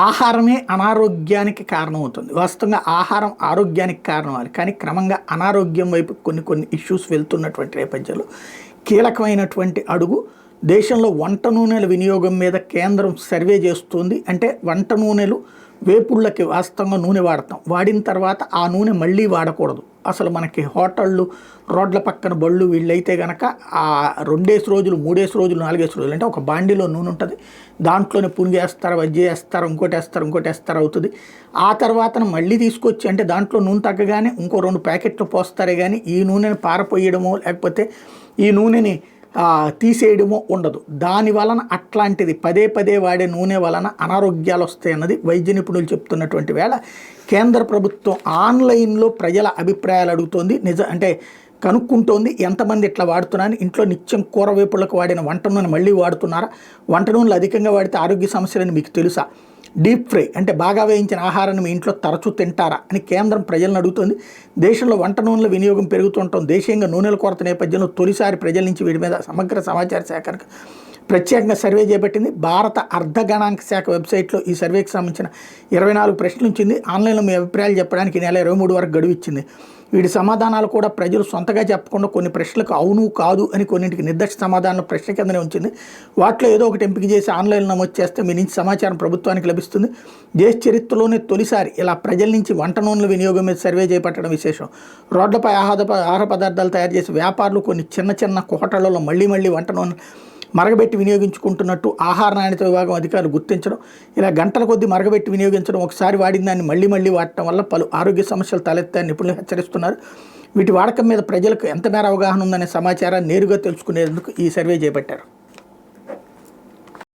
ఆహారమే అనారోగ్యానికి కారణమవుతుంది. వాస్తవంగా ఆహారం ఆరోగ్యానికి కారణం అవ్వాలి, కానీ క్రమంగా అనారోగ్యం వైపు కొన్ని ఇష్యూస్ వెళ్తున్నటువంటి నేపథ్యంలో కీలకమైనటువంటి అడుగు దేశంలో వంట నూనెల వినియోగం మీద కేంద్రం సర్వే చేస్తుంది. అంటే వంట నూనెలు వేపుళ్ళకి వాస్తవంగా నూనె వాడతాం, వాడిన తర్వాత ఆ నూనె మళ్ళీ వాడకూడదు. అసలు మనకి హోటళ్ళు, రోడ్ల పక్కన బళ్ళు వీళ్ళైతే కనుక ఆ 2 రోజులు 3 రోజులు 4 రోజులు అంటే ఒక బాండీలో నూనె ఉంటుంది, దాంట్లోనే పునిగేస్తారు, వజ్జి వేస్తారు, ఇంకోటి వేస్తారు అవుతుంది. ఆ తర్వాత మళ్ళీ తీసుకొచ్చి అంటే దాంట్లో నూనె తగ్గగానే ఇంకో 2 ప్యాకెట్లు పోస్తారే కానీ ఈ నూనెని పారపోయడమో లేకపోతే ఈ నూనెని తీసేయడమో ఉండదు. దాని వలన అట్లాంటిది పదే వాడే నూనె వలన అనారోగ్యాలు వస్తాయన్నది వైద్య నిపుణులు చెప్తున్నటువంటి వేళ కేంద్ర ప్రభుత్వం ఆన్లైన్లో ప్రజల అభిప్రాయాలు అడుగుతోంది. అంటే కనుక్కుంటోంది ఎంతమంది ఇట్లా వాడుతున్నారని. ఇంట్లో నిత్యం కూర వేపులకు వాడిన వంట నూనె మళ్ళీ వాడుతున్నారా, వంట నూనెలు అధికంగా వాడితే ఆరోగ్య సమస్యలని మీకు తెలుసా, డీప్ ఫ్రై అంటే బాగా వేయించిన ఆహారాన్ని మీ ఇంట్లో తరచూ తింటారా అని కేంద్రం ప్రజలను అడుగుతుంది. దేశంలో వంట నూనెల వినియోగం పెరుగుతుండటం, దేశీయంగా నూనెల కొరత నేపథ్యంలో తొలిసారి ప్రజల నుంచి వీటి మీద సమగ్ర సమాచార సేకరణకు ప్రత్యేకంగా సర్వే చేపట్టింది. భారత అర్ధగణాంక శాఖ వెబ్సైట్లో ఈ సర్వేకి సంబంధించిన 24 ప్రశ్నలు ఉంచింది. ఆన్లైన్లో మీ అభిప్రాయాలు చెప్పడానికి నెల 23 వరకు గడువు ఇచ్చింది. వీటి సమాధానాలు కూడా ప్రజలు సొంతగా చెప్పకుండా కొన్ని ప్రశ్నలకు అవును కాదు అని కొన్నింటికి నిర్దిష్ట సమాధానాలు ప్రశ్న కిందనే ఉంచింది. వాటిలో ఏదో ఒకటి ఎంపిక చేసి ఆన్లైన్లో నమోదు చేస్తే మీ నుంచి సమాచారం ప్రభుత్వానికి లభిస్తుంది. దేశ చరిత్రలోనే తొలిసారి ఇలా ప్రజల నుంచి వంట నూనెల వినియోగం మీద సర్వే చేపట్టడం విశేషం. రోడ్లపై ఆహార పదార్థాలు తయారు చేసే వ్యాపారులు కొన్ని చిన్న హోటళ్లలో మళ్ళీ వంట నూనె మరగబెట్టి వినియోగించుకుంటున్నట్టు ఆహార నాణ్యత విభాగం అధికారులు గుర్తించడం, ఇలా గంటల కొద్దీ మరగబెట్టి వినియోగించడం, ఒకసారి వాడిన దాన్ని మళ్ళీ వాడటం వల్ల పలు ఆరోగ్య సమస్యలు తలెత్తాయని నిపుణులు హెచ్చరిస్తున్నారు. వీటి వాడకం మీద ప్రజలకు ఎంత మేర అవగాహన ఉందనే సమాచారాన్ని నేరుగా తెలుసుకునేందుకు ఈ సర్వే చేపట్టారు.